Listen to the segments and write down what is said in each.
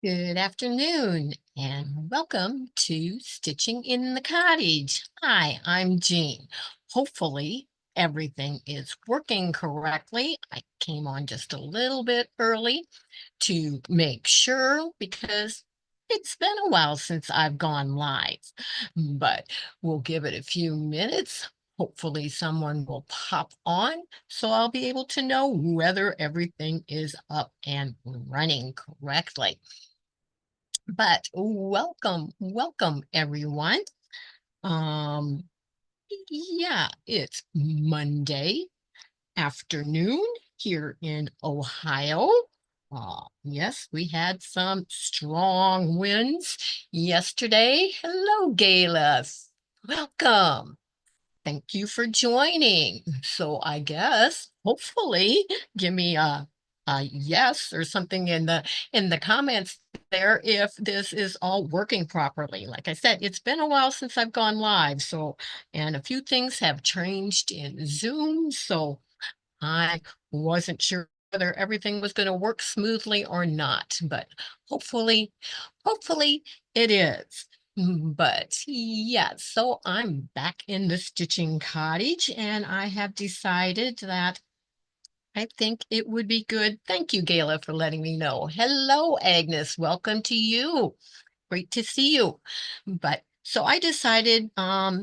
Good afternoon and welcome to Stitching in the Cottage. Hi, I'm Jean. Hopefully, everything is working correctly. I came on just a little bit early to make sure because it's been a while since I've gone live, but we'll give it a few minutes. Hopefully, someone will pop on so I'll be able to know whether everything is up and running correctly. But welcome everyone. Um, yeah, it's Monday afternoon here in Ohio. Yes, we had some strong winds yesterday. Hello, Gayla. Welcome. Thank you for joining. So I guess hopefully give me a yes or something in the comments there if this is all working properly. Like I said, it's been a while since I've gone live, so and a few things have changed in Zoom, so I wasn't sure whether everything was going to work smoothly or not, but hopefully, hopefully it is. But yeah, so I'm back in the Stitching Cottage and I have decided that I think it would be good. Thank you, Gayla, for letting me know. Hello, Agnes. Welcome to you. Great to see you. But so I decided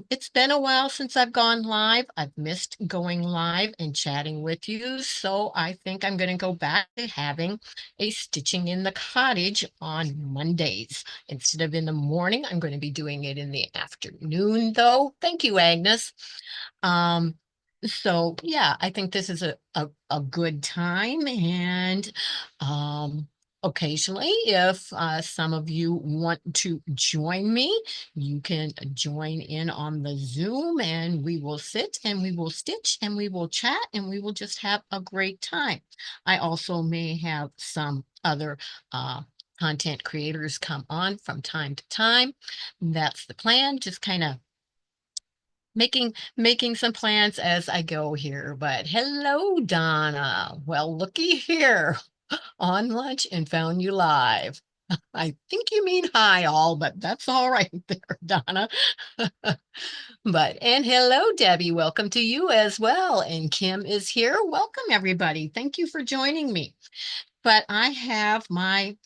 it's been a while since I've gone live. I've missed going live and chatting with you. So I think I'm going to go back to having a Stitching in the Cottage on Mondays. Instead of in the morning, I'm going to be doing it in the afternoon, though. Thank you, Agnes. Um, so yeah, I think this is a good time and occasionally if some of you want to join me, you can join in on the Zoom and we will sit and we will stitch and we will chat and we will just have a great time. I also may have some other content creators come on from time to time. That's the plan, just kind of making some plans as I go here. But hello, Donna. Well, looky here. On lunch and found you live. I think you mean hi all, but that's all right there, Donna. But and hello, Debbie. Welcome to you as well. And Kim is here. Welcome, everybody. Thank you for joining me. But I have my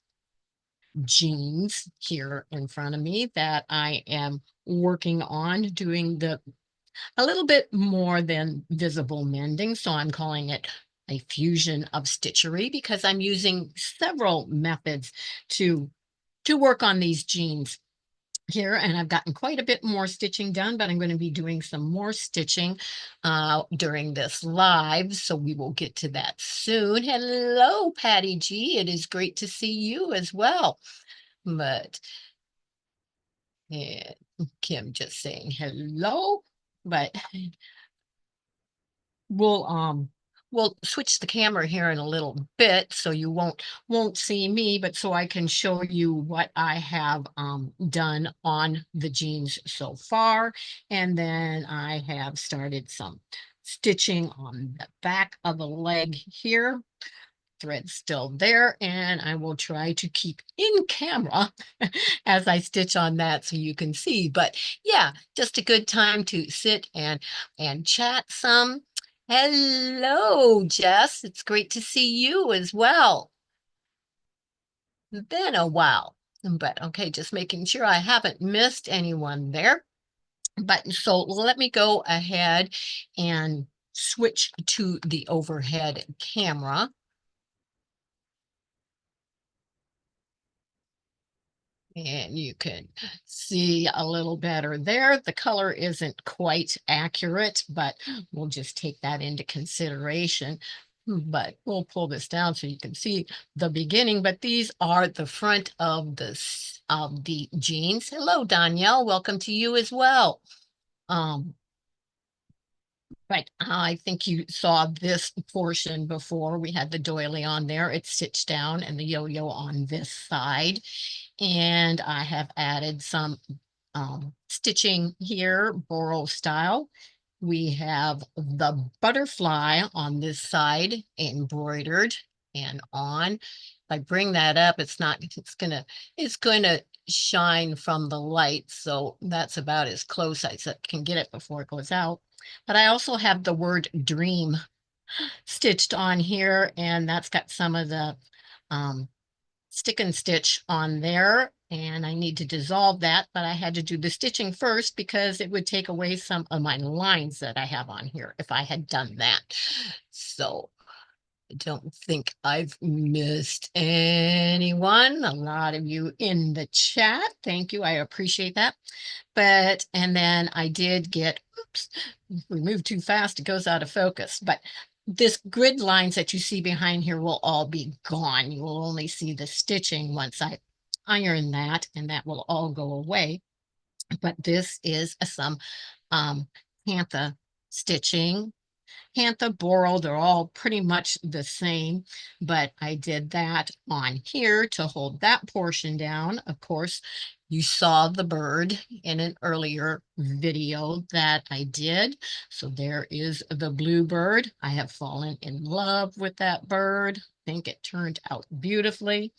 jeans here in front of me that I am working on doing a little bit more than visible mending. So I'm calling it a fusion of stitchery because I'm using several methods to work on these jeans here, and I've gotten quite a bit more stitching done, but I'm going to be doing some more stitching during this live, so we will get to that soon. Hello, Patty G. It is great to see you as well. But yeah, Kim just saying hello, but we'll switch the camera here in a little bit so you won't see me, but so I can show you what I have done on the jeans so far. And then I have started some stitching on the back of the leg here. Thread's still there, and I will try to keep in camera as I stitch on that so you can see. But yeah, just a good time to sit and chat some. Hello, Jess. It's great to see you as well. Been a while, but okay, just making sure I haven't missed anyone there. But so let me go ahead and switch to the overhead camera. And you can see a little better there. The color isn't quite accurate, but we'll just take that into consideration. But we'll pull this down so you can see the beginning. But these are the front of the jeans. Hello, Danielle. Welcome to you as well. Um, Right. I think you saw this portion before. We had the doily on there. It's stitched down and the yo-yo on this side. And I have added some stitching here, Boro style. We have the butterfly on this side embroidered. and on. If I bring that up, it's going to shine from the light. So that's about as close as I can get it before it goes out. But I also have the word dream stitched on here, and that's got some of the stick and stitch on there, and I need to dissolve that, but I had to do the stitching first because it would take away some of my lines that I have on here if I had done that. So I don't think I've missed anyone. A lot of you in the chat. Thank you. I appreciate that. And then I did get, oops, if we move too fast, it goes out of focus. But this grid lines that you see behind here will all be gone. You will only see the stitching once I iron that, and that will all go away. But this is some Pantha stitching. Pantha, Boral, they're all pretty much the same, but I did that on here to hold that portion down. Of course, you saw the bird in an earlier video that I did. So there is the bluebird. I have fallen in love with that bird. I think it turned out beautifully.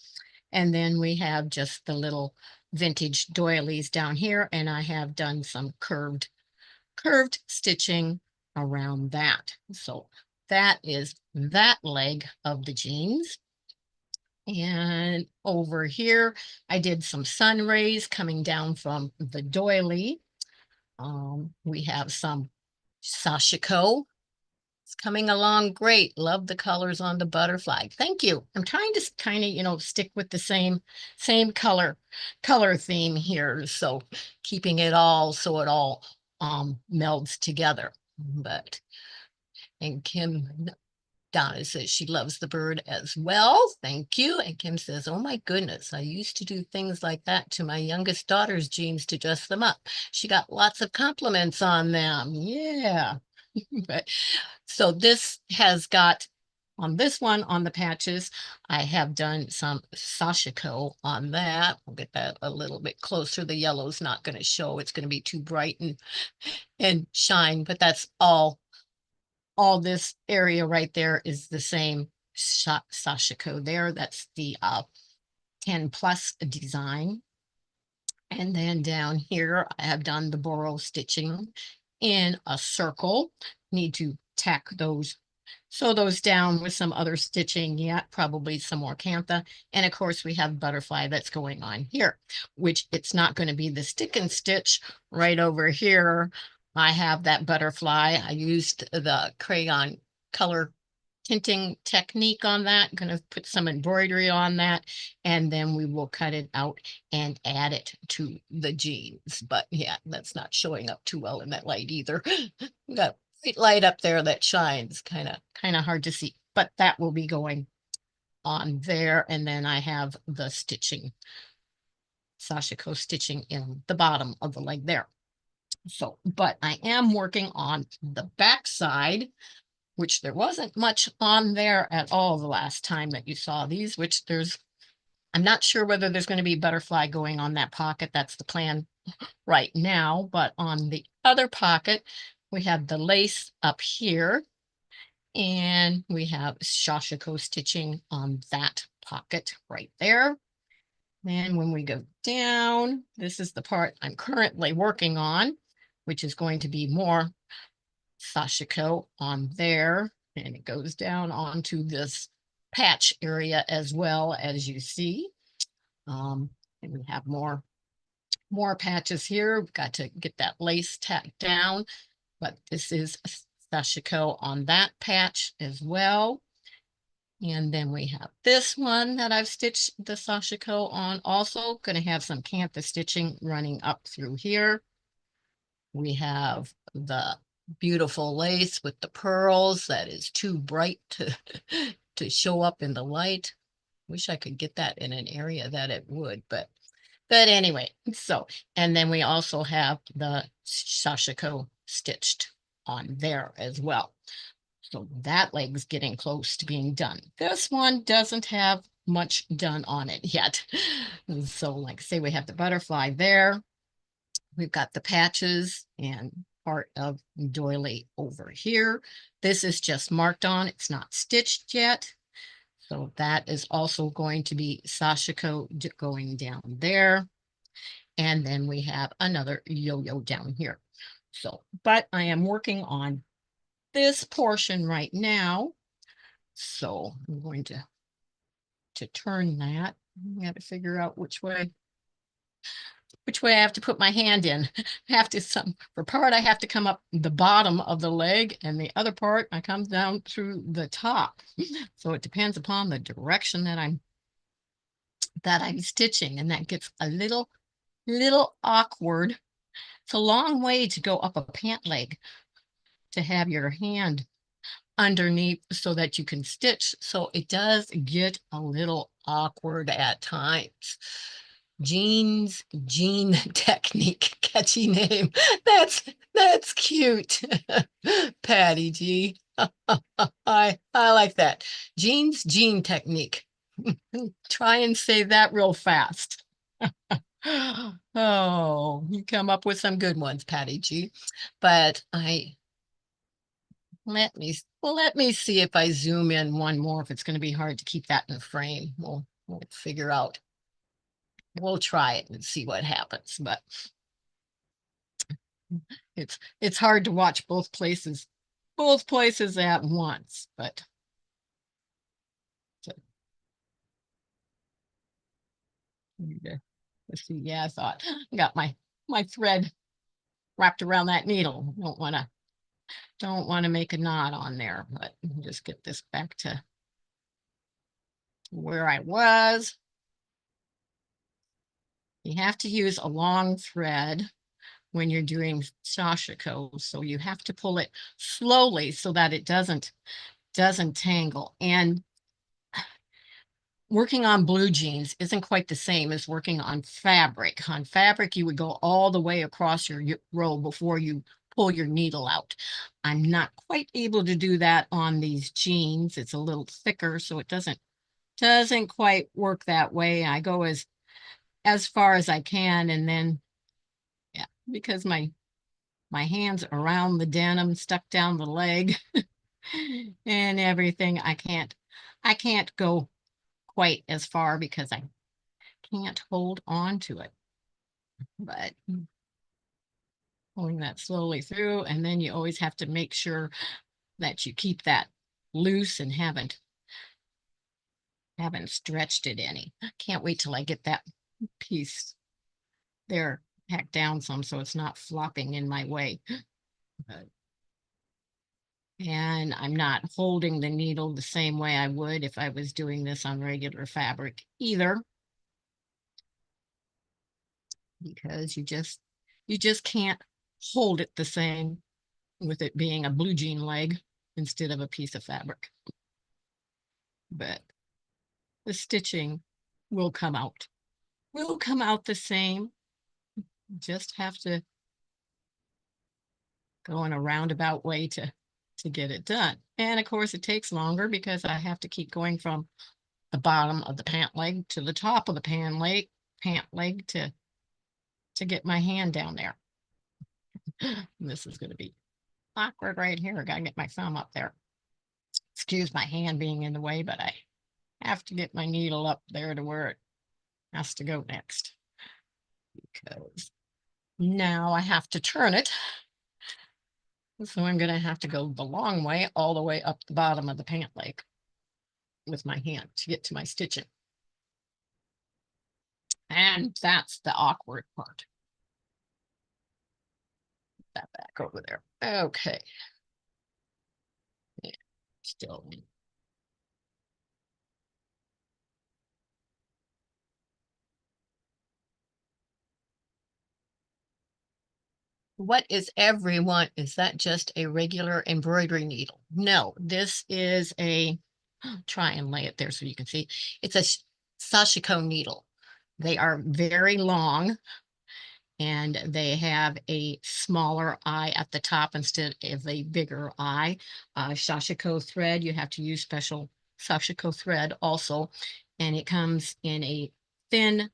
And then we have just the little vintage doilies down here, and I have done some curved stitching around that. So that is that leg of the jeans. And over here, I did some sun rays coming down from the doily. We have some sashiko. It's coming along great. Love the colors on the butterfly. Thank you. I'm trying to kind of, stick with the same color theme here. So keeping it all so it all melds together. And Kim Donna says she loves the bird as well. Thank you. And Kim says, oh my goodness, I used to do things like that to my youngest daughter's jeans to dress them up. She got lots of compliments on them. Yeah. But so this has got on this one on the patches, I have done some sashiko on that. We'll get that a little bit closer. The yellow's not going to show. It's going to be too bright and shine, but that's all this area right there is the same sashiko there. That's the 10 plus design. And then down here, I have done the Boral stitching in a circle. Need to tack those, sew those down with some other stitching yet, probably some more Cantha. And of course, we have butterfly that's going on here, which it's not going to be the stick and stitch right over here. I have that butterfly. I used the crayon color tinting technique on that. I'm going to put some embroidery on that, and then we will cut it out and add it to the jeans. But yeah, that's not showing up too well in that light either. Got bright light up there that shines, kind of hard to see, but that will be going on there. And then I have the stitching, sashiko stitching in the bottom of the leg there. So, but I am working on the back side, which there wasn't much on there at all the last time that you saw these, which I'm not sure whether there's going to be butterfly going on that pocket. That's the plan right now. But on the other pocket, we have the lace up here, and we have sashiko stitching on that pocket right there. And when we go down, this is the part I'm currently working on, which is going to be more sashiko on there, and it goes down onto this patch area as well, as you see. And we have more patches here. We've got to get that lace tacked down, but this is sashiko on that patch as well. And then we have this one that I've stitched the sashiko on, also going to have some Cantha stitching running up through here. We have the beautiful lace with the pearls that is too bright to show up in the light. Wish I could get that in an area that it would, but anyway. So, and then we also have the sashiko stitched on there as well. So that leg's getting close to being done. This one doesn't have much done on it yet. So like I say, we have the butterfly there. We've got the patches and part of doily over here. This is just marked on. It's not stitched yet. So that is also going to be sashiko going down there. And then we have another yo-yo down here. So, but I am working on this portion right now. So I'm going to turn that. I have to figure out which way I have to put my hand in. I have to for part I have to come up the bottom of the leg, and the other part I come down through the top. So it depends upon the direction that I'm stitching, and that gets a little awkward. It's a long way to go up a pant leg to have your hand underneath so that you can stitch. So it does get a little awkward at times. Jean Technique, catchy name. That's cute. Patty G. I like that. Jean Technique. Try and say that real fast. Oh, you come up with some good ones, Patty G. But let me see if I zoom in one more, if it's going to be hard to keep that in the frame. We'll figure out. We'll try it and see what happens. But it's hard to watch both places at once. But let's see. Yeah, I thought I got my thread wrapped around that needle. Don't want to make a knot on there, but just get this back to where I was. You have to use a long thread when you're doing sashiko, so you have to pull it slowly so that it doesn't tangle. And working on blue jeans isn't quite the same as working on fabric. On fabric, you would go all the way across your row before you pull your needle out. I'm not quite able to do that on these jeans. It's a little thicker, so it doesn't quite work that way. I go as far as I can, and then yeah, because my hands around the denim stuck down the leg and everything, I can't go quite as far because I can't hold on to it. But pulling that slowly through, and then you always have to make sure that you keep that loose and haven't stretched it any. I can't wait till I get that piece there hacked down some so it's not flopping in my way. And I'm not holding the needle the same way I would if I was doing this on regular fabric either, because you just can't hold it the same with it being a blue jean leg instead of a piece of fabric. But the stitching will come out the same. Just have to go in a roundabout way to get it done. And of course it takes longer because I have to keep going from the bottom of the pant leg to the top of the pant leg to get my hand down there. This is going to be awkward right here. I gotta get my thumb up there. Excuse my hand being in the way, but I have to get my needle up there to where it has to go next, because now I have to turn it. So I'm going to have to go the long way all the way up the bottom of the pant leg with my hand to get to my stitching. And that's the awkward part. Put that back over there. Okay. Yeah, still. What is everyone? Is that just a regular embroidery needle? No, this is a, try and lay it there so you can see. It's a sashiko needle. They are very long, and they have a smaller eye at the top instead of a bigger eye. Sashiko thread, you have to use special sashiko thread also, and it comes in a thin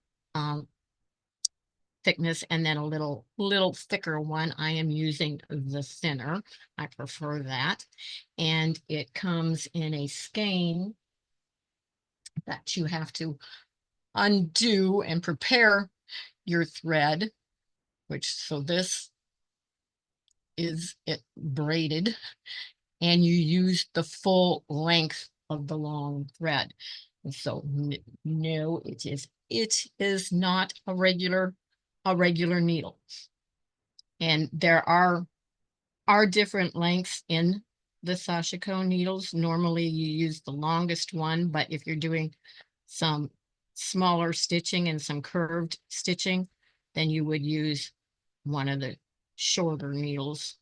thickness and then a little thicker one. I am using the thinner. I prefer that. And it comes in a skein that you have to undo and prepare your thread, so this is it braided, and you use the full length of the long thread. And so no, it is not a regular needle. And there are different lengths in the sashiko needles. Normally you use the longest one, but if you're doing some smaller stitching and some curved stitching, then you would use one of the shorter needles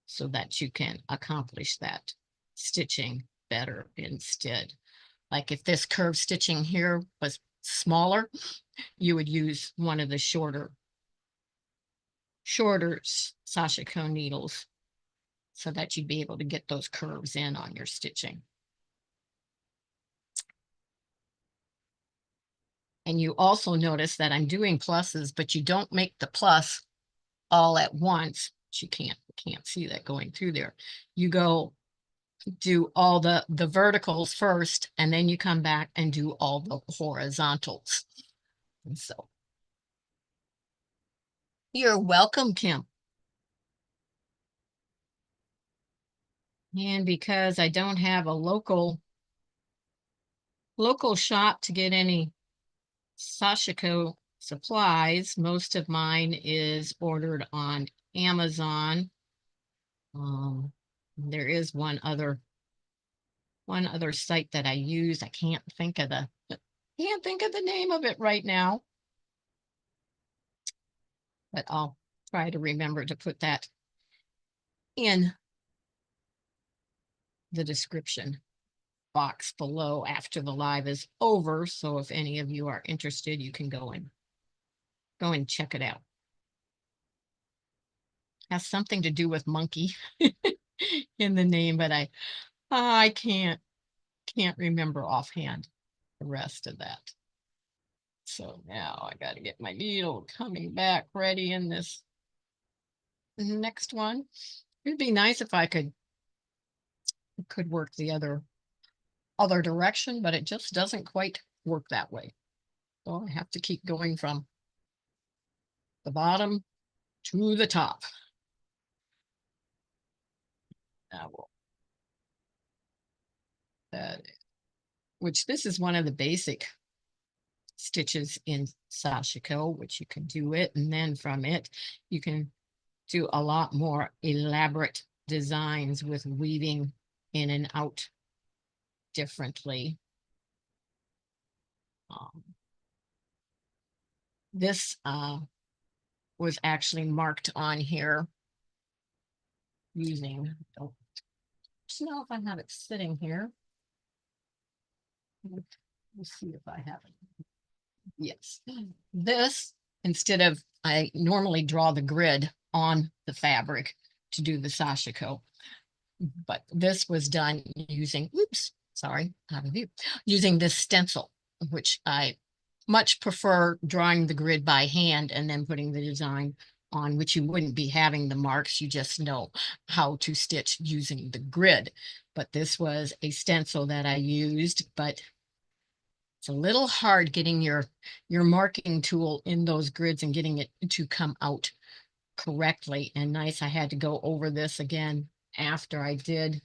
so that you can accomplish that stitching better instead. Like if this curved stitching here was smaller, you would use one of the shorter sashiko needles so that you'd be able to get those curves in on your stitching. And you also notice that I'm doing pluses, but you don't make the plus all at once. You can't see that going through there. You go do all the verticals first, and then you come back and do all the horizontals. And so you're welcome, Kim. And because I don't have a local shop to get any sashiko supplies, most of mine is ordered on Amazon. There is one other site that I use. I can't think of the name of it right now, but I'll try to remember to put that in the description box below after the live is over. So if any of you are interested, you can go and check it out. Has something to do with monkey in the name, but I can't remember offhand the rest of that. So now I got to get my needle coming back ready in this next one. It'd be nice if I could work the other direction, but it just doesn't quite work that way. So I have to keep going from the bottom to the top. Now which this is one of the basic stitches in sashiko, which you can do it, and then from it you can do a lot more elaborate designs with weaving in and out differently. This was actually marked on here using, I don't know if I have it sitting here. Let's see if I have it. Yes, this, instead of, I normally draw the grid on the fabric to do the sashiko, but this was done using, oops, sorry, out of view, using this stencil, which I much prefer drawing the grid by hand and then putting the design on, which you wouldn't be having the marks. You just know how to stitch using the grid. But this was a stencil that I used, but it's a little hard getting your marking tool in those grids and getting it to come out correctly and nice. I had to go over this again after I did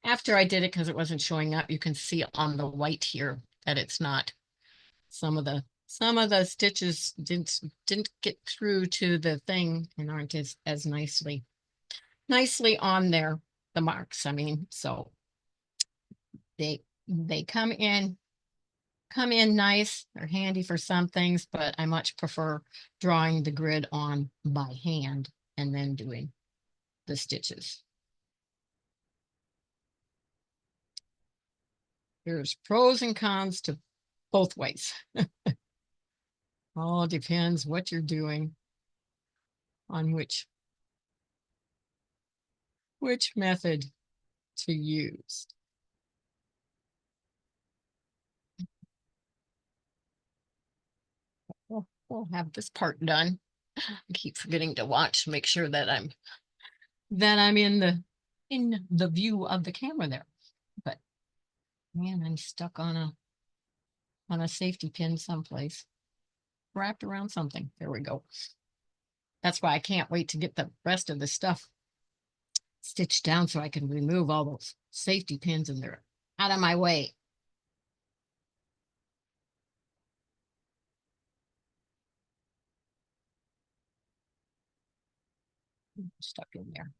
it because it wasn't showing up. You can see on the white here that it's not. Some of the stitches didn't get through to the thing and aren't as nicely on there, the marks. I mean, so they come in nice. They're handy for some things, but I much prefer drawing the grid on by hand and then doing the stitches. There's pros and cons to both ways. All depends what you're doing on which method to use. We'll have this part done. I keep forgetting to watch, make sure that I'm in the view of the camera there. But man, I'm stuck on on a safety pin someplace, wrapped around something. There we go. That's why I can't wait to get the rest of the stuff stitched down so I can remove all those safety pins and they're out of my way. Stuck in there.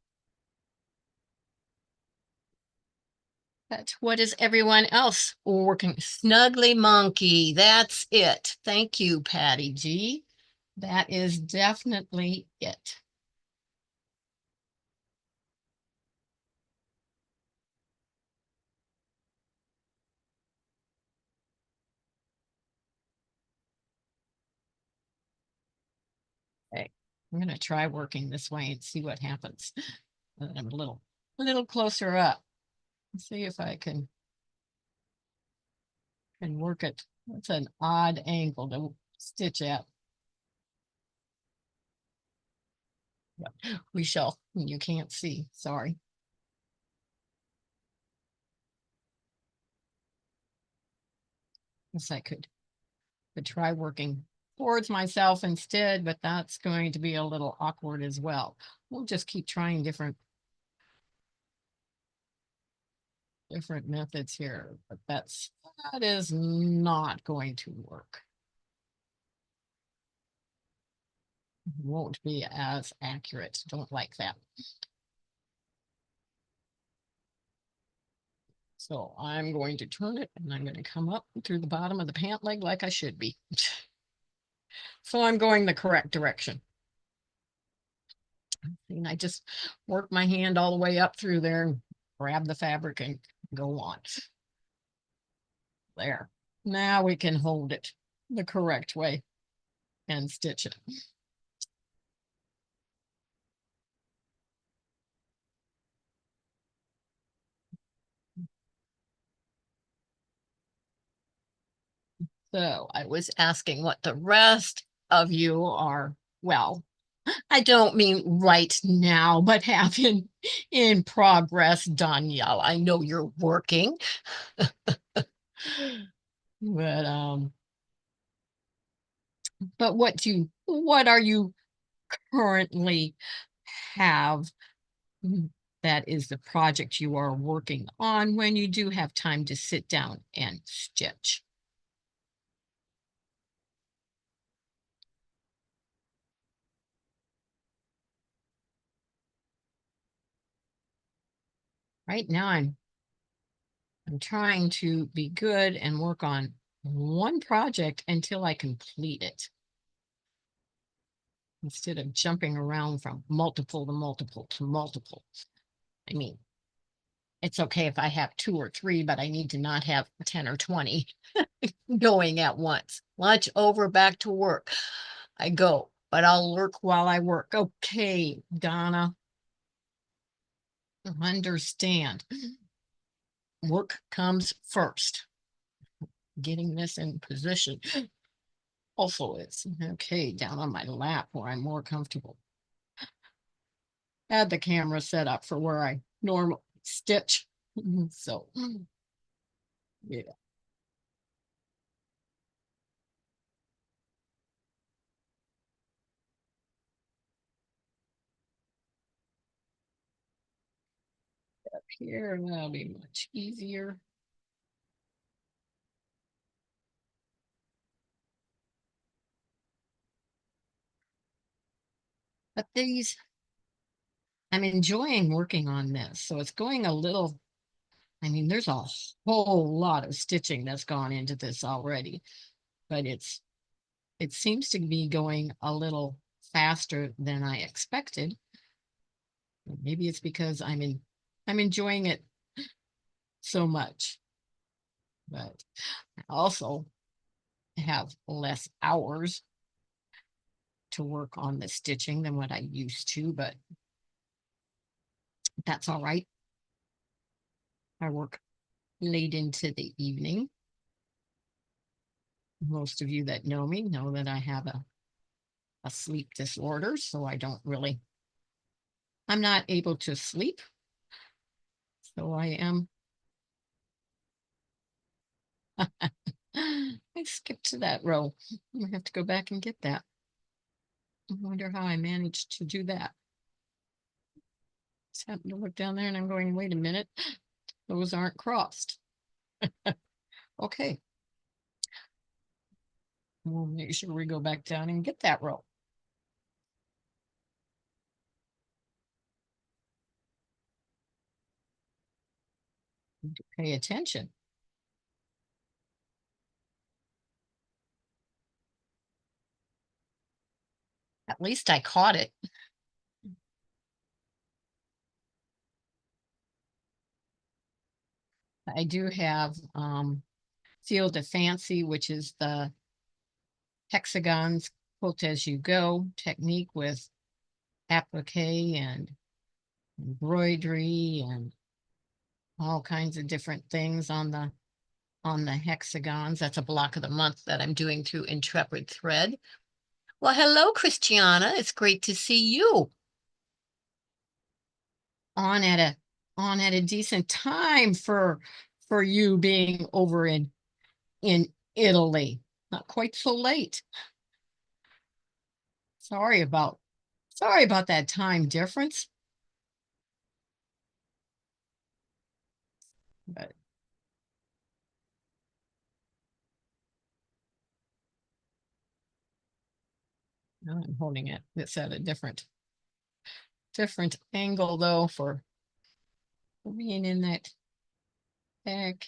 But what is everyone else working? Snuggly Monkey. That's it. Thank you, Patty G. That is definitely it. Okay. I'm going to try working this way and see what happens. I'm a little closer up. Let's see if I can work it. That's an odd angle to stitch at. We shall. You can't see. Sorry. Guess I could try working towards myself instead, but that's going to be a little awkward as well. We'll just keep trying different methods here, but that is not going to work. Won't be as accurate. Don't like that. So I'm going to turn it and I'm going to come up through the bottom of the pant leg like I should be. So I'm going the correct direction. And I just work my hand all the way up through there and grab the fabric and go on. There. Now we can hold it the correct way and stitch it. So I was asking what the rest of you are, well, I don't mean right now, but have in progress, Danielle. I know you're working. But what are you currently have that is the project you are working on when you do have time to sit down and stitch? Right now I'm trying to be good and work on one project until I complete it, instead of jumping around from multiple to multiple to multiple. I mean, it's okay if I have 2 or 3, but I need to not have 10 or 20 going at once. Lunch over, back to work. I go, but I'll work while I work. Okay, Donna. Understand. Work comes first. Getting this in position also is. Okay, down on my lap where I'm more comfortable. Had the camera set up for where I normally stitch. So, yeah. Up here, that'll be much easier. But I'm enjoying working on this. So it's going a little, I mean, there's a whole lot of stitching that's gone into this already, but it seems to be going a little faster than I expected. Maybe it's because I'm enjoying it so much, but I also have less hours to work on the stitching than what I used to, but that's all right. I work late into the evening. Most of you that know me know that I have a sleep disorder, so I'm not able to sleep. So I am I skipped to that row. I have to go back and get that. I wonder how I managed to do that. Just happened to look down there and I'm going, wait a minute, those aren't crossed. Okay. We'll make sure we go back down and get that row. Pay attention. At least I caught it. I do have Field of Fancy, which is the hexagons quilt as you go technique with applique and embroidery and all kinds of different things on the hexagons. That's a block of the month that I'm doing through Intrepid Thread. Well, hello, Christiana. It's great to see you on at a decent time for you being over in Italy. Not quite so late. Sorry about that time difference. But now I'm holding it. It's at a different angle though for being in that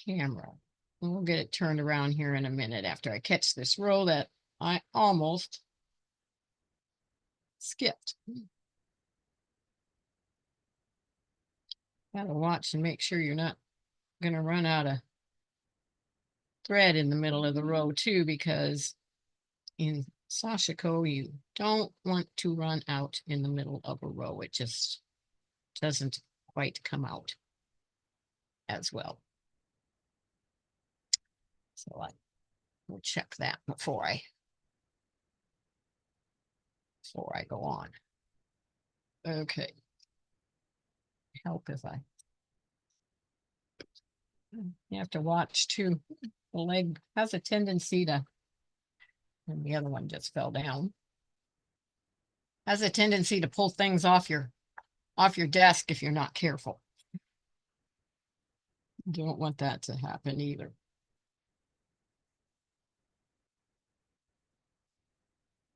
camera. And we'll get it turned around here in a minute after I catch this row that I almost skipped. Gotta watch and make sure you're not gonna run out of thread in the middle of the row too, because in sashiko you don't want to run out in the middle of a row. It just doesn't quite come out as well. So I will check that before I go on. Okay. Help if I you have to watch too. The leg has a tendency to, and the other one just fell down. Has a tendency to pull things off your desk if you're not careful. Don't want that to happen either.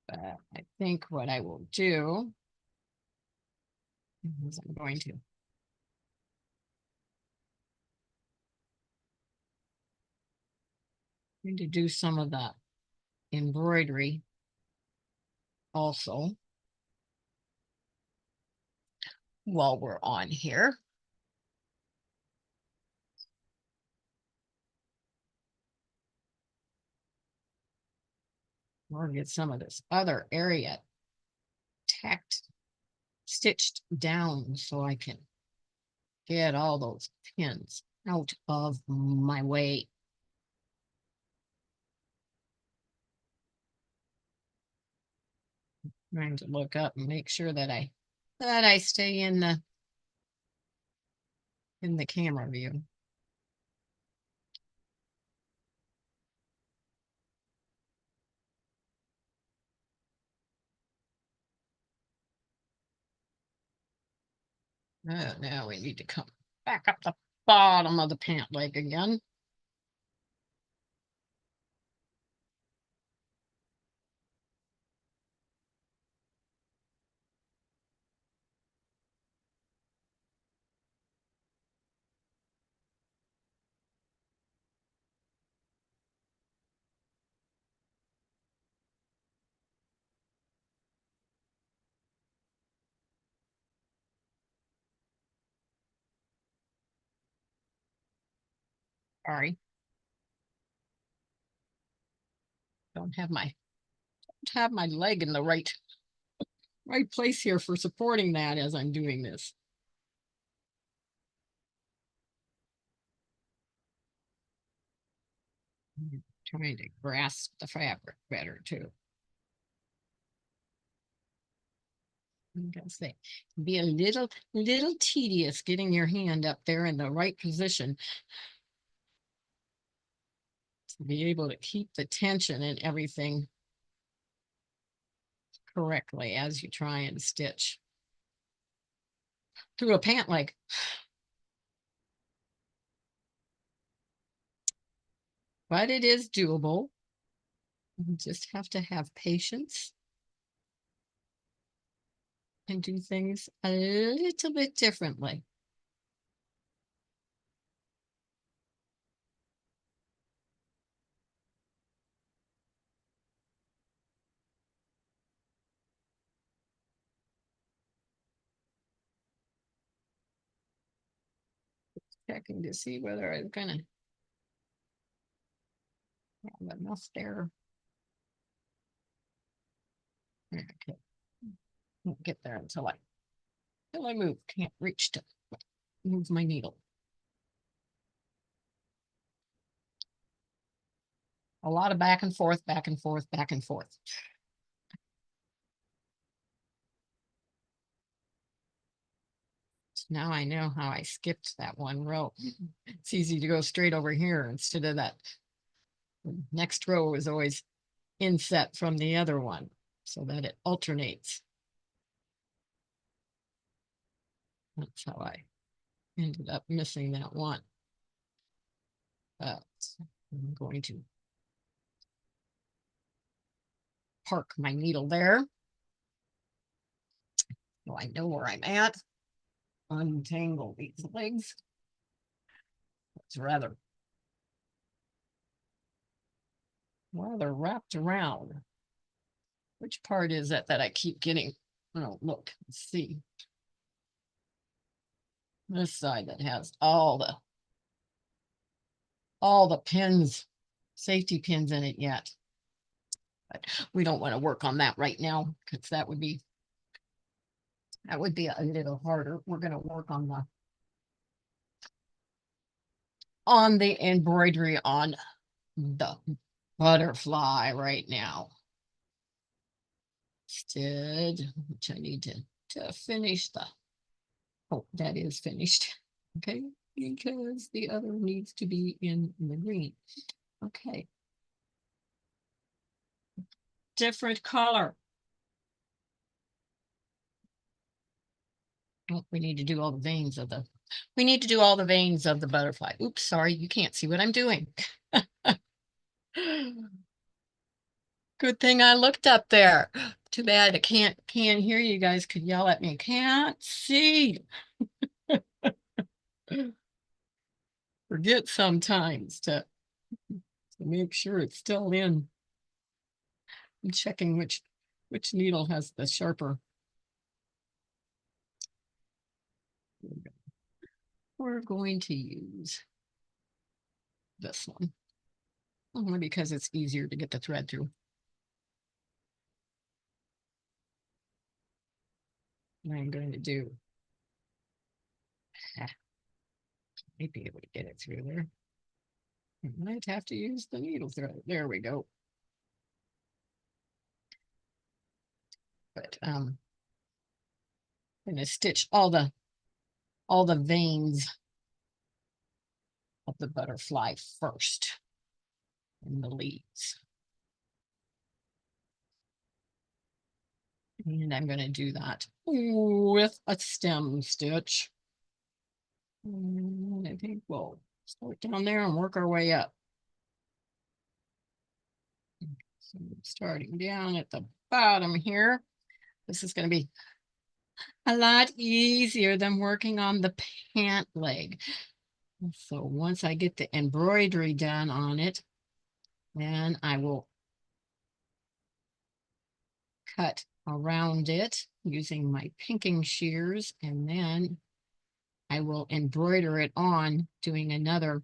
But I think what I will do is I'm going to do some of the embroidery also while we're on here. Or get some of this other area stitched down so I can get all those pins out of my way. Trying to look up and make sure that I stay in the camera view. Now we need to come back up the bottom of the pant leg again. Sorry. Don't have my leg in the right place here for supporting that as I'm doing this. I'm trying to grasp the fabric better too. I'm gonna say, be a little tedious getting your hand up there in the right position be able to keep the tension and everything correctly as you try and stitch through a pant leg. But it is doable. You just have to have patience and do things a little bit differently. Checking to see whether I'm gonna have enough there. Okay. Won't get there until I move. Can't reach to move my needle. A lot of back and forth, back and forth, back and forth. So now I know how I skipped that one row. It's easy to go straight over here instead of that. The next row is always inset from the other one so that it alternates. That's how I ended up missing that one. But I'm going to park my needle there. So I know where I'm at. Untangle these legs. It's rather wrapped around. Which part is it that I keep getting? Oh, look, let's see. This side that has all the pins, safety pins in it yet. But we don't want to work on that right now because that would be a little harder. We're going to work on the embroidery on the butterfly right now. Instead, which I need to finish oh, that is finished. Okay, because the other needs to be in the green. Okay. Different color. Oh, we need to do all the veins of the butterfly. Oops, sorry, you can't see what I'm doing. Good thing I looked up there. Too bad I can't hear you guys could yell at me. Can't see. Forget sometimes to make sure it's still in. I'm checking which needle has the sharper. We're going to use this one. Only because it's easier to get the thread through. I'm going to do, might be able to get it through there. I might have to use the needle thread. There we go. But I'm going to stitch all the veins of the butterfly first in the leaves. And I'm going to do that with a stem stitch. And I think we'll start down there and work our way up. So starting down at the bottom here, this is going to be a lot easier than working on the pant leg. So once I get the embroidery done on it, then I will cut around it using my pinking shears, and then I will embroider it on doing another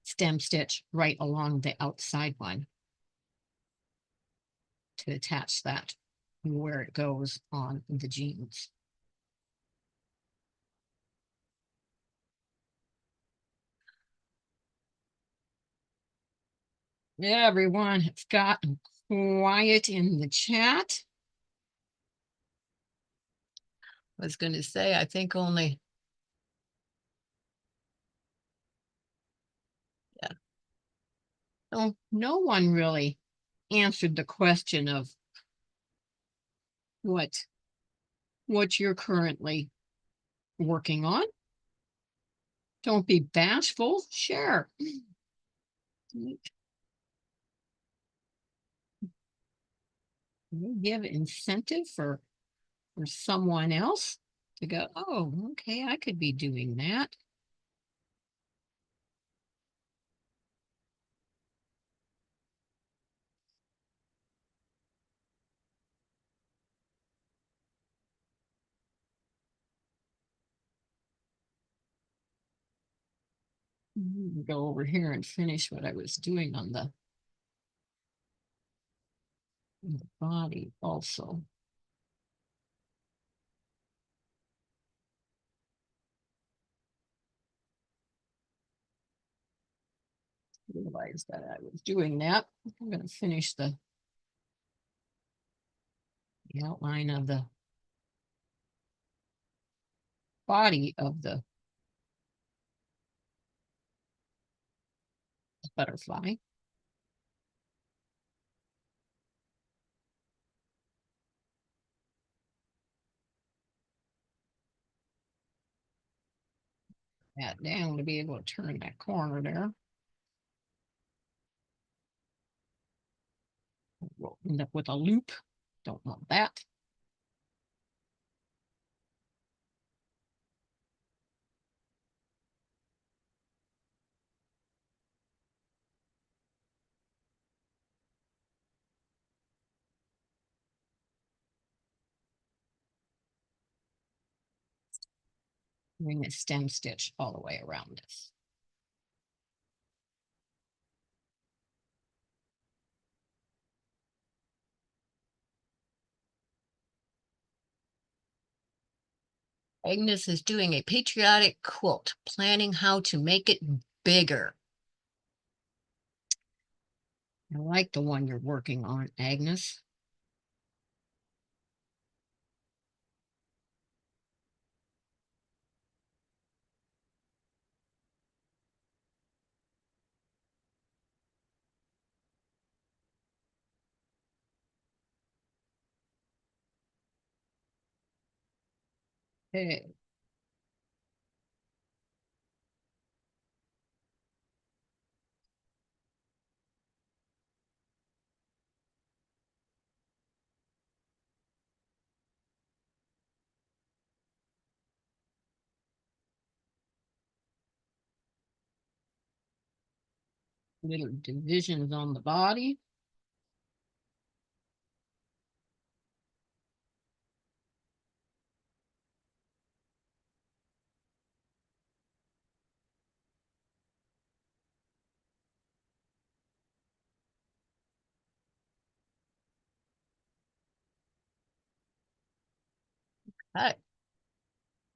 stem stitch right along the outside one to attach that where it goes on the jeans. Yeah, everyone has gotten quiet in the chat. I was going to say, I think only So no one really answered the question of what you're currently working on. Don't be bashful. Share. Give incentive for someone else to go, oh, okay, I could be doing that. Go over here and finish what I was doing on the body also. Realized that I was doing that. I'm going to finish the outline of the body of the butterfly. That down to be able to turn that corner there. We'll end up with a loop. Don't want that. Bring a stem stitch all the way around this. Agnes is doing a patriotic quilt, planning how to make it bigger. I like the one you're working on, Agnes. Okay. Little divisions on the body. Hi.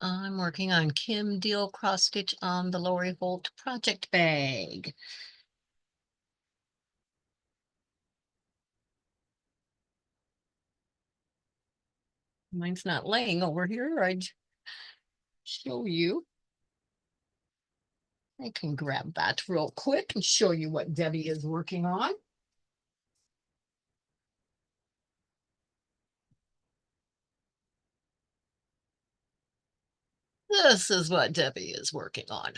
I'm working on Kim Deal cross stitch on the Lori Holt project bag. Mine's not laying over here. I'd show you. I can grab that real quick and show you what Debbie is working on. This is what Debbie is working on.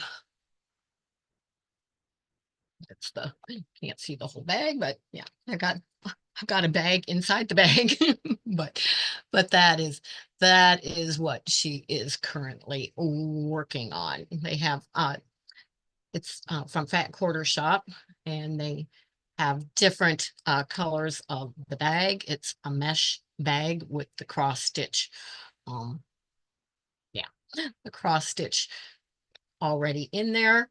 It's the, can't see the whole bag, but yeah, I've got a bag inside the bag, but that is what she is currently working on. They have it's from Fat Quarter Shop, and they have different colors of the bag. It's a mesh bag with the cross stitch. Um, yeah, the cross stitch already in there,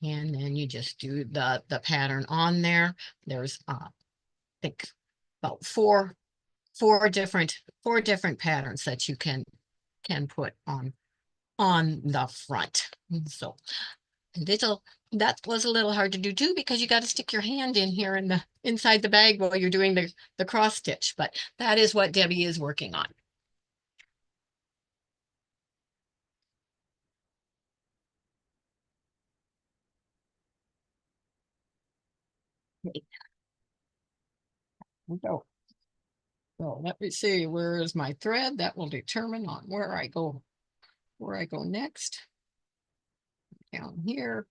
and then you just do the pattern on there. There's I think about four different patterns that you can put on the front. So little that was a little hard to do too, because you got to stick your hand in here in the inside the bag while you're doing the cross stitch. But that is what Debbie is working on. Okay, we go. So let me see, where is my thread? That will determine on where I go next. Down here.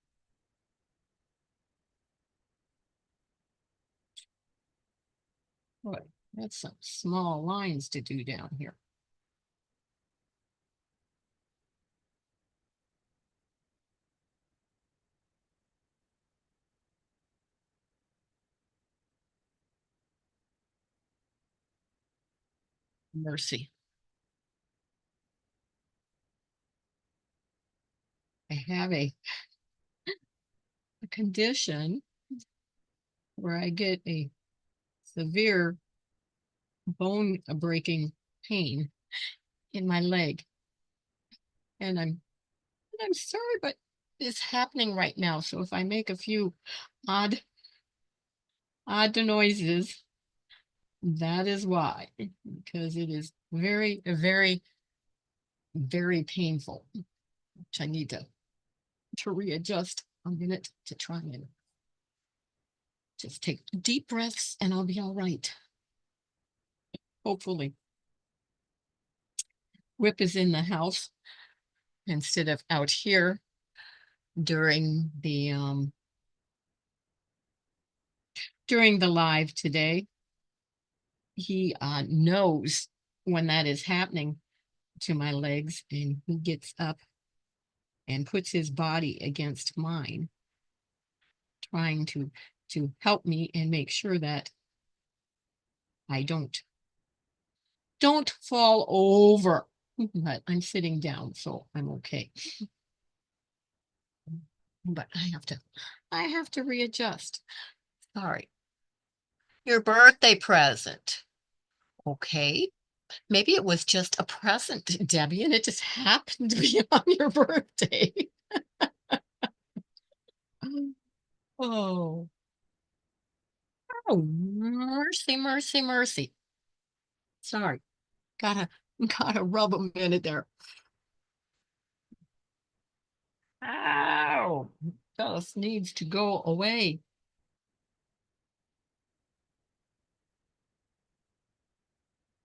Boy, that's some small lines to do down here. Mercy. I have a condition where I get a severe bone breaking pain in my leg. And I'm sorry, but it's happening right now. So if I make a few odd odd noises, that is why, because it is very, very, very painful, which I need to readjust a minute to try and just take deep breaths and I'll be all right. Hopefully. Whip is in the house instead of out here during the live today. He knows when that is happening to my legs, and he gets up and puts his body against mine, trying to help me and make sure that I don't fall over. But I'm sitting down, so I'm okay. But I have to readjust. Sorry. Your birthday present. Okay. Maybe it was just a present, Debbie, and it just happened to be on your birthday. Oh, oh, mercy, mercy, mercy. Sorry. Gotta gotta rub a minute there. Ow. Just needs to go away.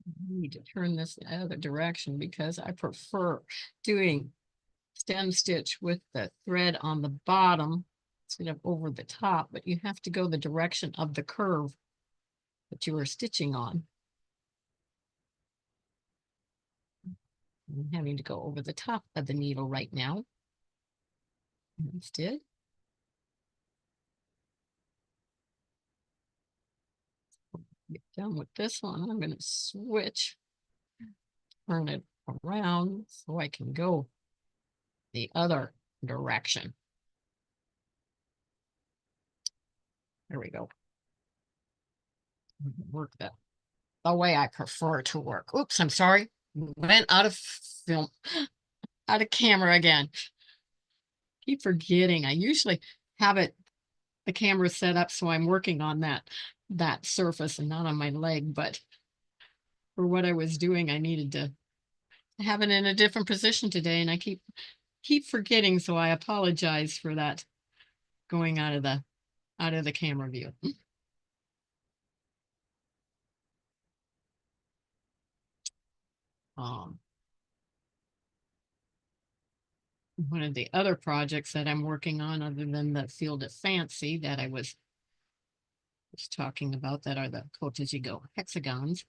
I need to turn this the other direction because I prefer doing stem stitch with the thread on the bottom instead of over the top, but you have to go the direction of the curve that you are stitching on. I'm having to go over the top of the needle right now. Instead, get done with this one. I'm going to switch, turn it around so I can go the other direction. There we go. Work that the way I prefer to work. Oops, I'm sorry. Went out of film, out of camera again. Keep forgetting. I usually have the camera set up so I'm working on that surface and not on my leg, but for what I was doing, I needed to have it in a different position today, and I keep forgetting, so I apologize for that going out of the camera view. Um, One of the other projects that I'm working on, other than the Field of Fancy that I was talking about, that are the Cottage hexagons,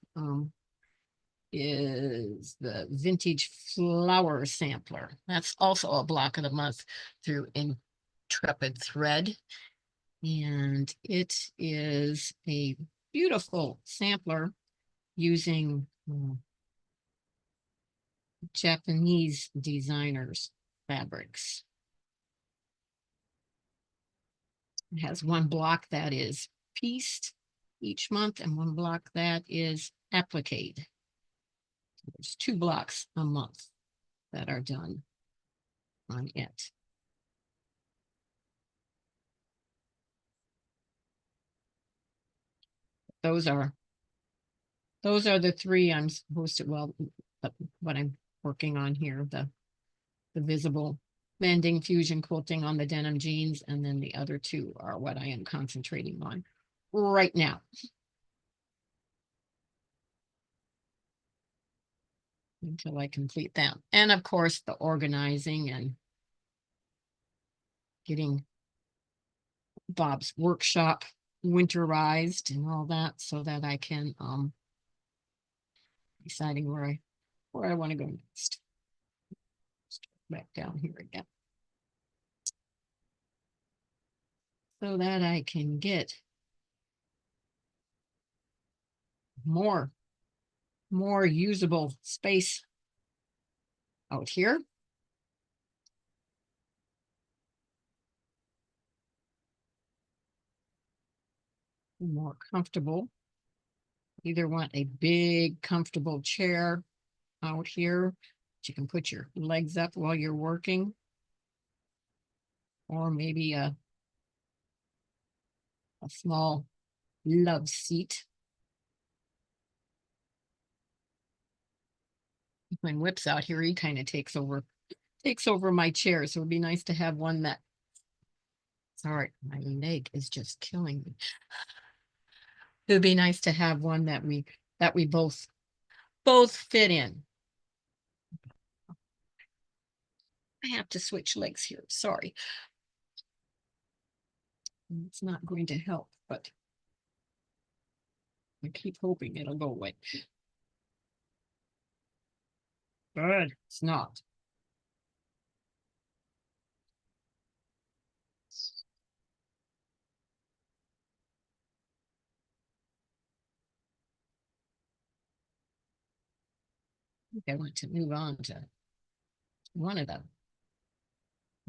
is the vintage flower sampler. That's also a block of the month through Intrepid Thread. And it is a beautiful sampler using Japanese designers' fabrics. It has one block that is pieced each month and one block that is appliqued. There's 2 blocks a month that are done on it. Those are the 3 I'm supposed to, well, what I'm working on here, the visible bending fusion quilting on the denim jeans, and then the other 2 are what I am concentrating on right now until I complete that. And of course, the organizing and getting Bob's workshop winterized and all that so that I can deciding where I want to go next. Back down here again. So that I can get more usable space out here. More comfortable. Either want a big comfortable chair out here that you can put your legs up while you're working, or maybe a small love seat. When Whip's out here, he kind of takes over my chair, so it'd be nice to have one that, sorry, my leg is just killing me. It would be nice to have one that we both fit in. I have to switch legs here, sorry. It's not going to help, but I keep hoping it'll go away. Good, it's not. I think I want to move on to one of the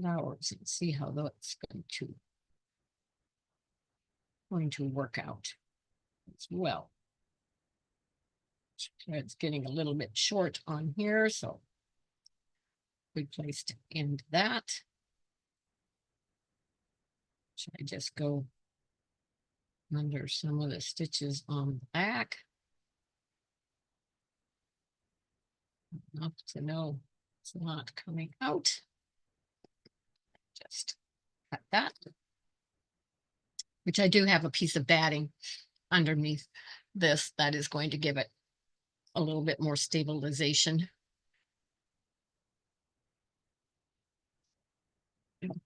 flowers and see how that's going to work out as well. It's getting a little bit short on here, so good place to end that. Should I just go under some of the stitches on the back? Enough to know it's not coming out. Just cut that, which I do have a piece of batting underneath this that is going to give it a little bit more stabilization.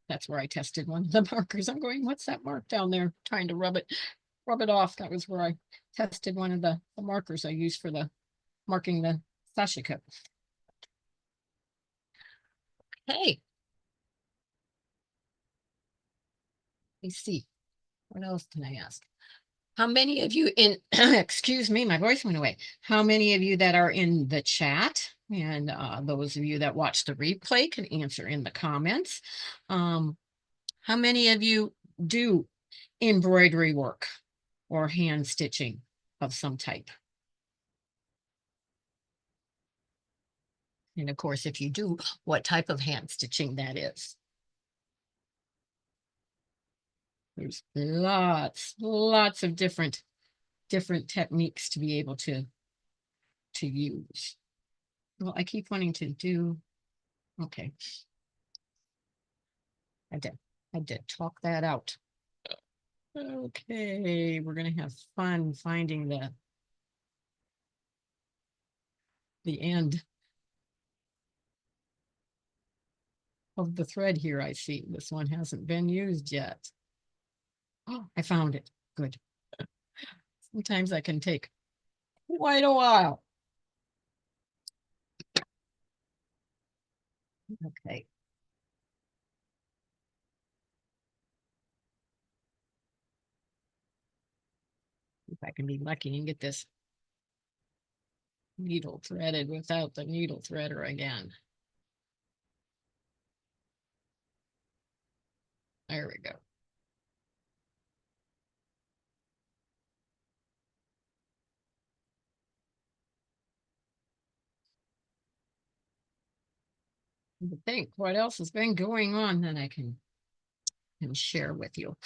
That's where I tested one of the markers. I'm going, what's that mark down there? Trying to rub it off. That was where I tested one of the markers I use for the marking the sashiko. Hey, let me see. What else can I ask? How many of you in, excuse me, my voice went away. How many of you that are in the chat and those of you that watch the replay can answer in the comments. How many of you do embroidery work or hand stitching of some type? And of course, if you do, what type of hand stitching that is. There's lots of different techniques to be able to use. Well, I keep wanting to do, okay. I did talk that out. Okay, we're gonna have fun finding the end of the thread here. I see this one hasn't been used yet. Oh, I found it. Good. Sometimes I can take quite a while. Okay. If I can be lucky and get this needle threaded without the needle threader again. There we go. I think what else has been going on that I can share with you.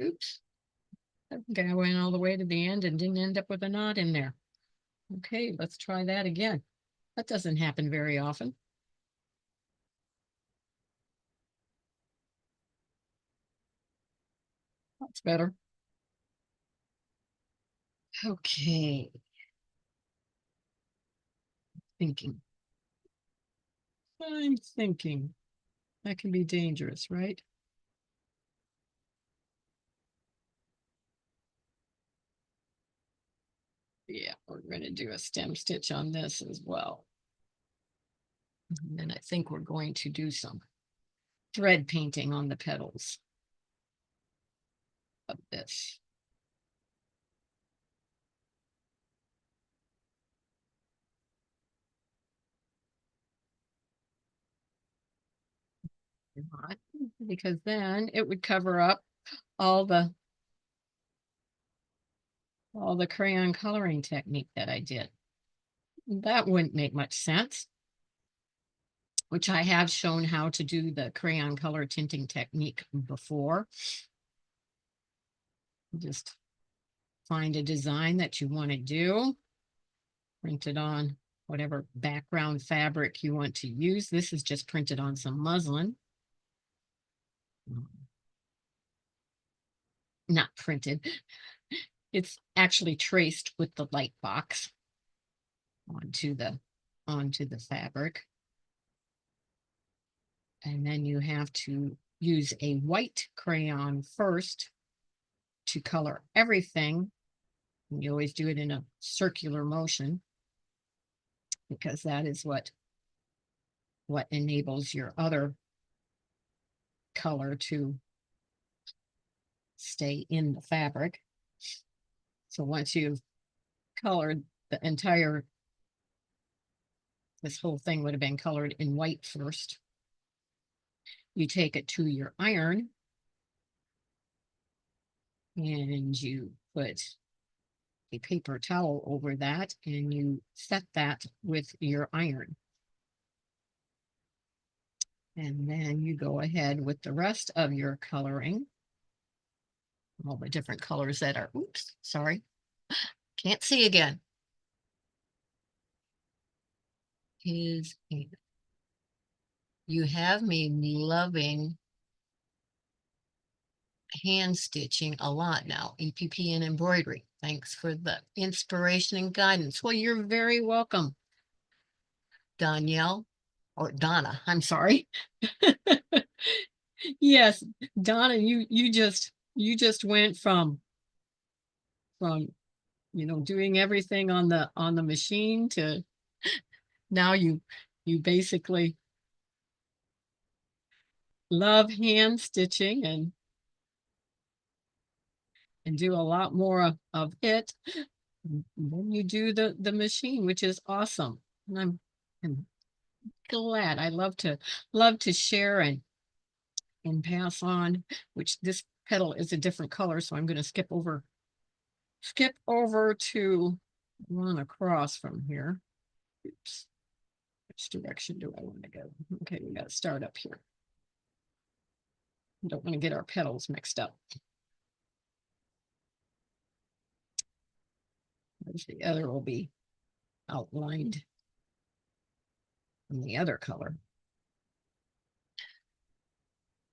Oops. I think I went all the way to the end and didn't end up with a knot in there. Okay, let's try that again. That doesn't happen very often. That's better. Okay. Thinking. I'm thinking. That can be dangerous, right? Yeah, we're going to do a stem stitch on this as well. And then I think we're going to do some thread painting on the petals of this. Not, because then it would cover up all the crayon coloring technique that I did. That wouldn't make much sense, which I have shown how to do the crayon color tinting technique before. Just find a design that you want to do, print it on whatever background fabric you want to use. This is just printed on some muslin. Not printed. It's actually traced with the light box onto the fabric. And then you have to use a white crayon first to color everything. And you always do it in a circular motion because that is what enables your other color to stay in the fabric. So once you've colored the entire, this whole thing would have been colored in white first. You take it to your iron and you put a paper towel over that and you set that with your iron. And then you go ahead with the rest of your coloring. All the different colors that are, oops, sorry, can't see again. You have me loving hand stitching a lot now, EPP and embroidery. Thanks for the inspiration and guidance. Well, you're very welcome, Danielle, or Donna, I'm sorry. Yes, Donna, you just went from doing everything on the machine to now you basically love hand stitching and do a lot more of it than you do the machine, which is awesome. And I'm glad. I love to share and pass on, which this petal is a different color, so I'm going to skip over to run across from here. Oops. Which direction do I want to go? Okay, we got to start up here. Don't want to get our petals mixed up. The other will be outlined in the other color.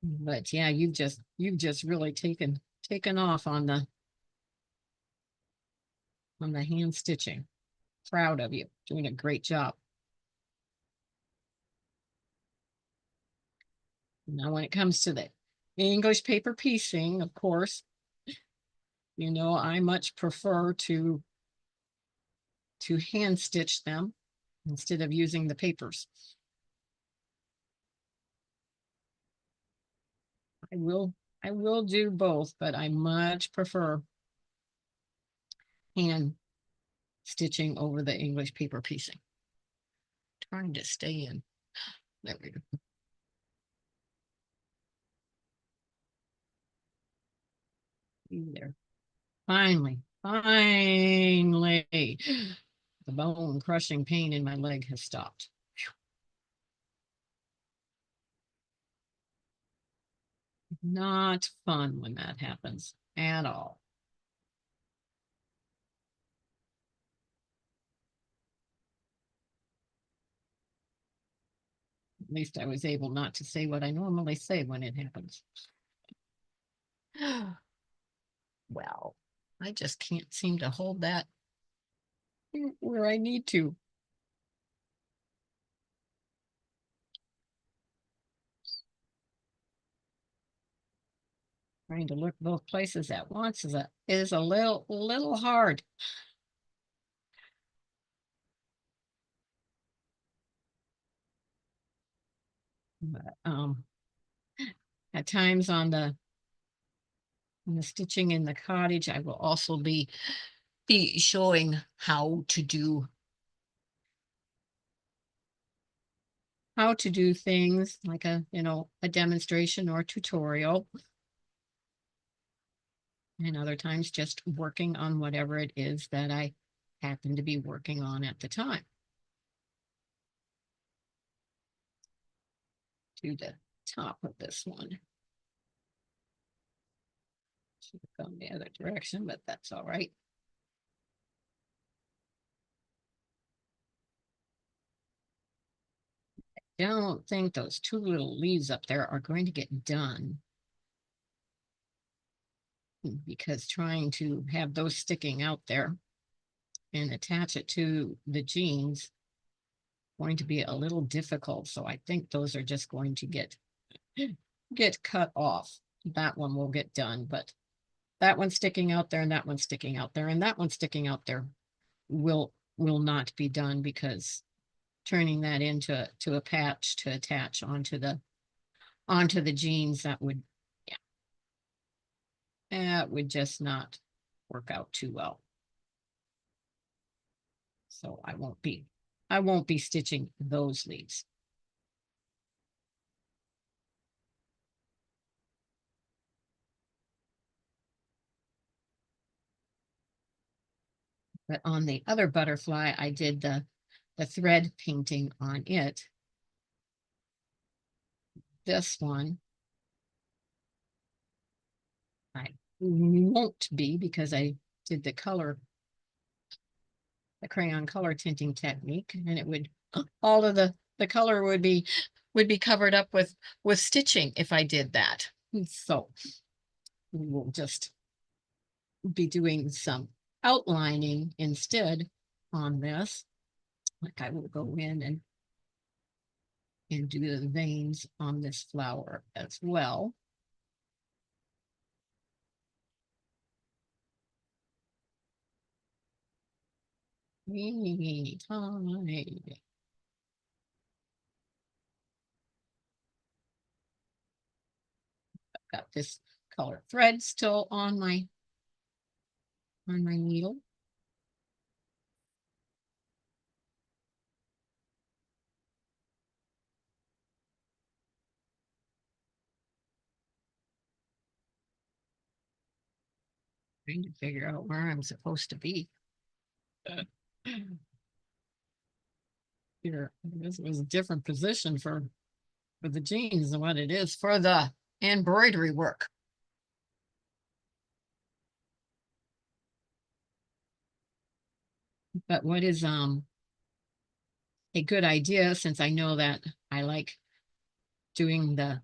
But yeah, you've just really taken off on the hand stitching. Proud of you, doing a great job. Now, when it comes to the English paper piecing, of course, I much prefer to hand stitch them instead of using the papers. I will do both, but I much prefer hand stitching over the English paper piecing. Trying to stay in. There we go. There. Finally, the bone crushing pain in my leg has stopped. Not fun when that happens at all. At least I was able not to say what I normally say when it happens. Well, I just can't seem to hold that where I need to. Trying to look both places at once is a little hard. But at times on the stitching in the cottage, I will also be showing how to do things like a demonstration or tutorial, and other times just working on whatever it is that I happen to be working on at the time. To the top of this one. Should have gone the other direction, but that's all right. I don't think those two little leaves up there are going to get done, because trying to have those sticking out there and attach it to the jeans going to be a little difficult. So I think those are just going to get cut off. That one will get done, but that one sticking out there and that one sticking out there and that one sticking out there will not be done, because turning that into a patch to attach onto the jeans, that would, yeah, that would just not work out too well. So I won't be stitching those leaves. But on the other butterfly, I did the thread painting on it. This one I won't be, because I did the crayon color tinting technique, and it would, all of the color would be covered up with stitching if I did that. So we will just be doing some outlining instead on this. Like I will go in and do the veins on this flower as well. I've got this color thread still on my needle. Trying to figure out where I'm supposed to be. Here, this was a different position for the jeans than what it is for the embroidery work. But what is a good idea, since I know that I like doing the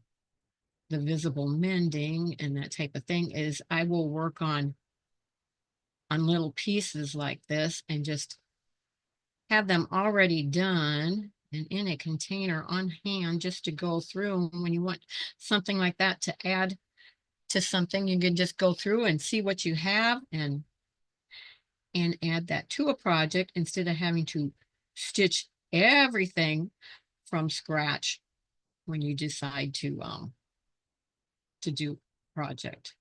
visible mending and that type of thing, is I will work on little pieces like this and just have them already done and in a container on hand, just to go through. When you want something like that to add to something, you can just go through and see what you have and add that to a project, instead of having to stitch everything from scratch when you decide to do project.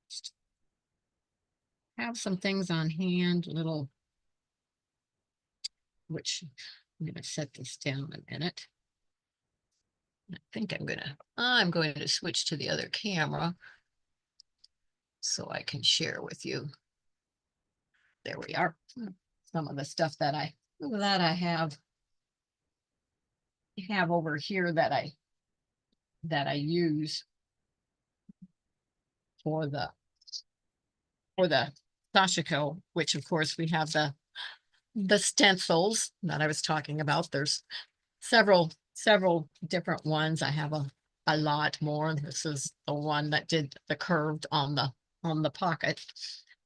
Just have some things on hand, which I'm going to set this down a minute. I think I'm going to switch to the other camera so I can share with you. There we are. Some of the stuff that I have over here that I use for the sashiko, which of course we have the stencils that I was talking about. There's several different ones. I have a lot more. This is the one that did the curved on the pocket.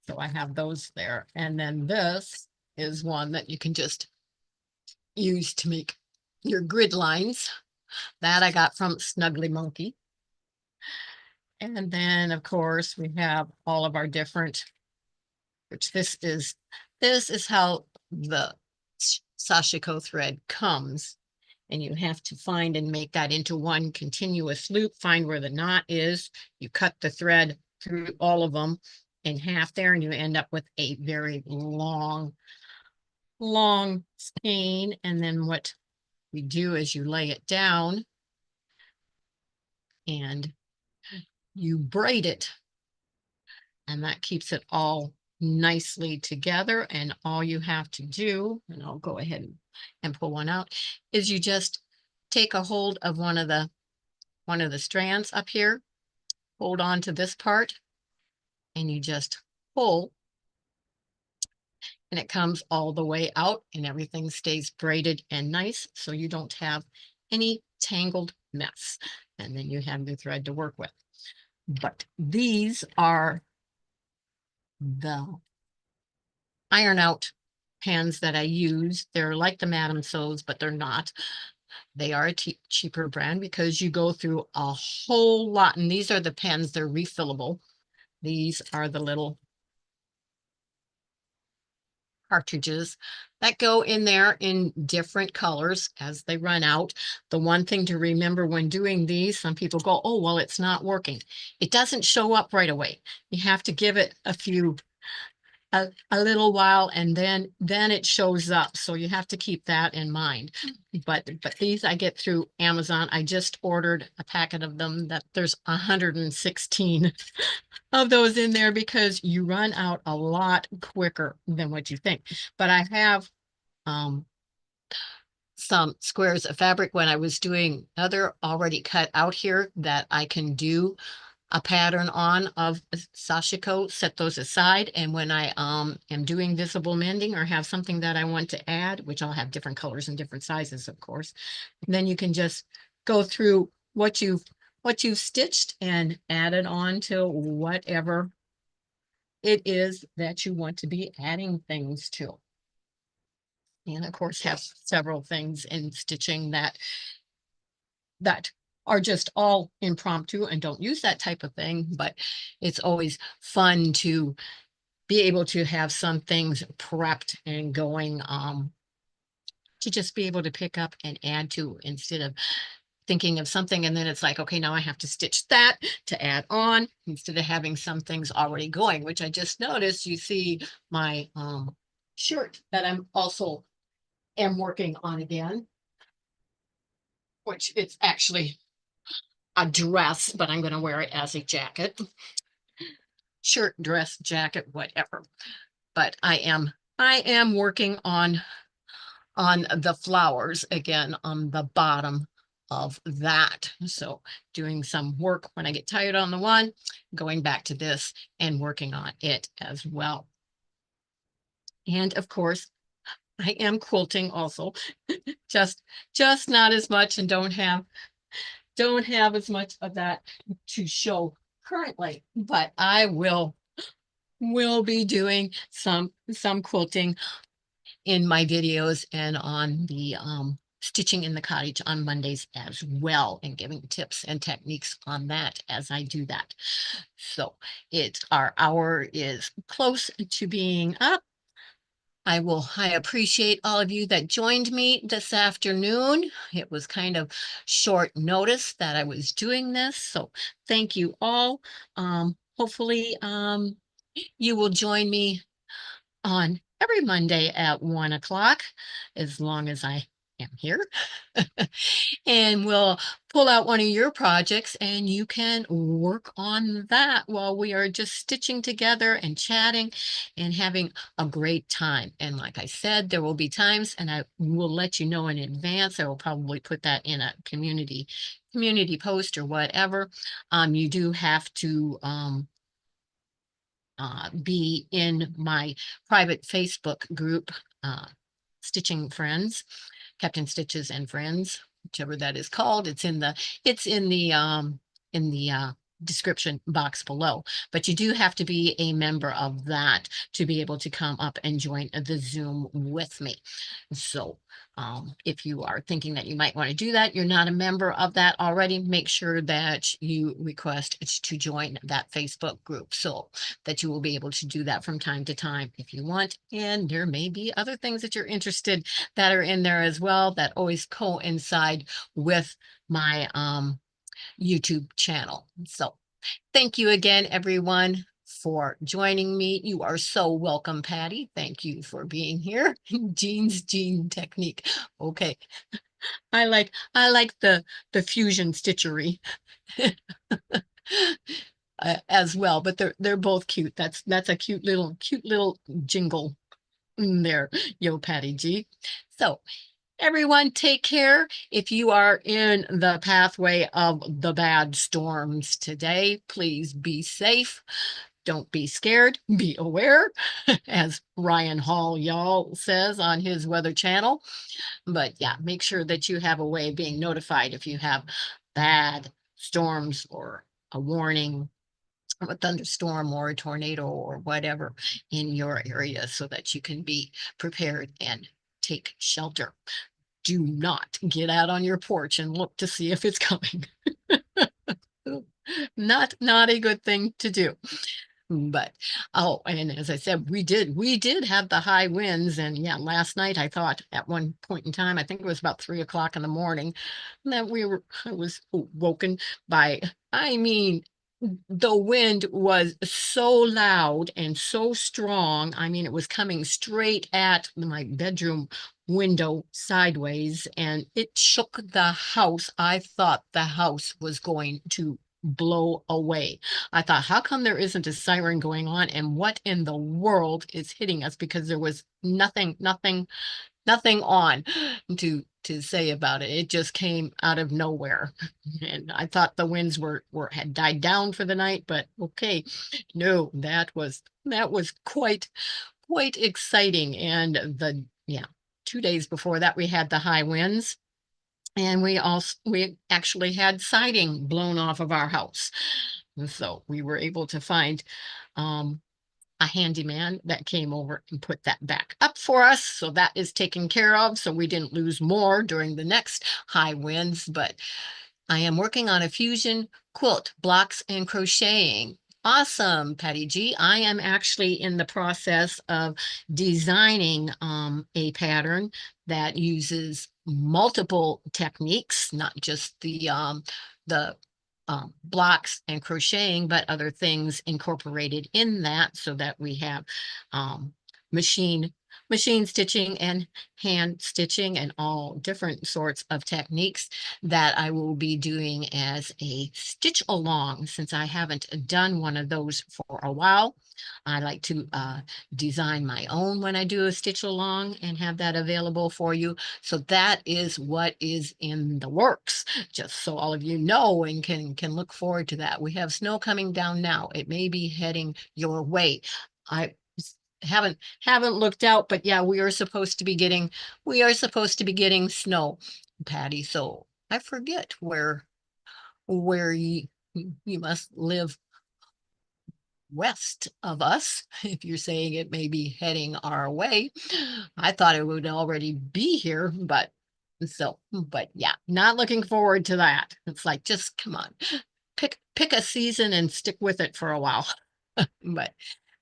So I have those there. And then this is one that you can just use to make your grid lines. That I got from Snuggly Monkey. And then, of course, we have all of our different, which this is how the sashiko thread comes. And you have to find and make that into one continuous loop, find where the knot is. You cut the thread through all of them in half there, and you end up with a very long skein. And then what we do is you lay it down and you braid it, and that keeps it all nicely together. And all you have to do, and I'll go ahead and pull one out, is you just take a hold of one of the strands up here, hold on to this part, and you just pull, and it comes all the way out, and everything stays braided and nice, so you don't have any tangled mess. And then you have your thread to work with. But these are the iron out pans that I use. They're like the Madame Sews, but they're not. They are a cheaper brand because you go through a whole lot. And these are the pens, they're refillable. These are the little cartridges that go in there in different colors as they run out. The one thing to remember when doing these, some people go, oh, well, it's not working. It doesn't show up right away. You have to give it a little while, and then it shows up. So you have to keep that in mind. But these I get through Amazon. I just ordered a packet of them. That there's 116 of those in there because you run out a lot quicker than what you think. But I have some squares of fabric when I was doing other already cut out here that I can do a pattern on of sashiko, set those aside. And when I am doing visible mending or have something that I want to add, which I'll have different colors and different sizes, of course, then you can just go through what you've stitched and add it on to whatever it is that you want to be adding things to. And of course, have several things in stitching that are just all impromptu and don't use that type of thing, but it's always fun to be able to have some things prepped and going, to just be able to pick up and add to, instead of thinking of something and then it's like, okay, now I have to stitch that to add on, instead of having some things already going, which I just noticed. You see my shirt that I'm also am working on again, which it's actually a dress, but I'm going to wear it as a jacket. Shirt, dress, jacket, whatever. But I am working on the flowers again on the bottom of that. So doing some work when I get tired on the one, going back to this and working on it as well. And of course, I am quilting also, just not as much, and don't have as much of that to show currently, but I will be doing some quilting in my videos and on the Stitching in the Cottage on Mondays as well, and giving tips and techniques on that as I do that. So our hour is close to being up. I appreciate all of you that joined me this afternoon. It was kind of short notice that I was doing this, so thank you all. Hopefully you will join me on every Monday at 1 o'clock, as long as I am here. And we'll pull out one of your projects and you can work on that while we are just stitching together and chatting and having a great time. And like I said, there will be times, and I will let you know in advance. I will probably put that in a community post or whatever. You do have to be in my private Facebook group, Stitching Friends, Captain Stitches and Friends. whichever that is called. It's in the in the description box below. But you do have to be a member of that to be able to come up and join the Zoom with me. So if you are thinking that you might want to do that, you're not a member of that already, make sure that you request to join that Facebook group so that you will be able to do that from time to time if you want. And there may be other things that you're interested that are in there as well that always coincide with my YouTube channel. So thank you again, everyone, for joining me. You are so welcome, Patty. Thank you for being here. Jean's Jean technique. Okay. I like the fusion stitchery as well, but they're both cute. That's a cute little jingle there, yo Patty G. So everyone, take care. If you are in the pathway of the bad storms today, please be safe. Don't be scared, be aware, as Ryan Hall, y'all, says on his Weather Channel. But yeah, make sure that you have a way of being notified if you have bad storms or a warning of a thunderstorm or a tornado or whatever in your area so that you can be prepared and take shelter. Do not get out on your porch and look to see if it's coming. Not a good thing to do. But oh, and as I said, we did have the high winds, and yeah, last night I thought at one point in time, I think it was about 3 o'clock in the morning, that I was woken by, I mean, the wind was so loud and so strong. I mean, it was coming straight at my bedroom window sideways, and it shook the house. I thought the house was going to blow away. I thought, how come there isn't a siren going on? And what in the world is hitting us? Because there was nothing on to say about it. It just came out of nowhere. And I thought the winds had died down for the night, but okay. No, that was quite exciting. And the yeah, 2 days before that we had the high winds. And we actually had siding blown off of our house. And so we were able to find a handyman that came over and put that back up for us. So that is taken care of. So we didn't lose more during the next high winds, but I am working on a fusion quilt, blocks and crocheting. Awesome, Patty G. I am actually in the process of designing a pattern that uses multiple techniques, not just the blocks and crocheting, but other things incorporated in that so that we have um, machine stitching and hand stitching and all different sorts of techniques that I will be doing as a stitch along, since I haven't done one of those for a while. I like to design my own when I do a stitch along and have that available for you. So that is what is in the works, just so all of you know and can look forward to that. We have snow coming down now. It may be heading your way. I haven't looked out, but yeah, we are supposed to be getting snow, Patty. So I forget where you must live west of us. If you're saying it may be heading our way, I thought it would already be here, but yeah, not looking forward to that. It's like, just come on, pick a season and stick with it for a while. But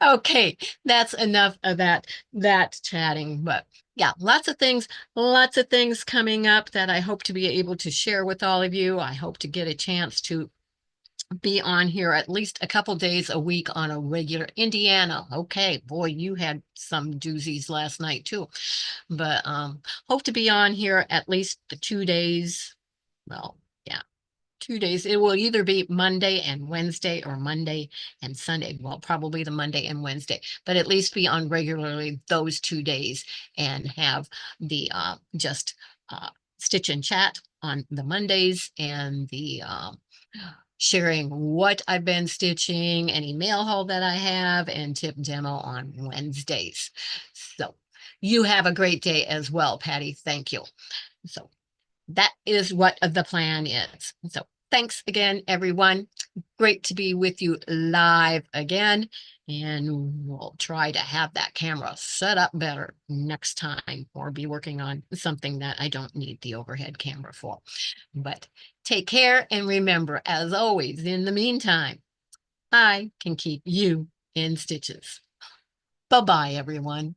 okay, that's enough of that chatting. But yeah, lots of things coming up that I hope to be able to share with all of you. I hope to get a chance to be on here at least a couple days a week on a regular. Indiana. Okay, boy, you had some doozies last night too. But hope to be on here at least the 2 days. Well, yeah, 2 days. It will either be Monday and Wednesday or Monday and Sunday. Well, probably the Monday and Wednesday, but at least be on regularly those 2 days and have the just stitch and chat on the Mondays and the sharing what I've been stitching, any mail haul that I have, and tip demo on Wednesdays. So you have a great day as well, Patty. Thank you. So that is what the plan is. So thanks again, everyone. Great to be with you live again. And we'll try to have that camera set up better next time, or be working on something that I don't need the overhead camera for. But take care, and remember, as always, in the meantime, I can keep you in stitches. Bye-bye, everyone.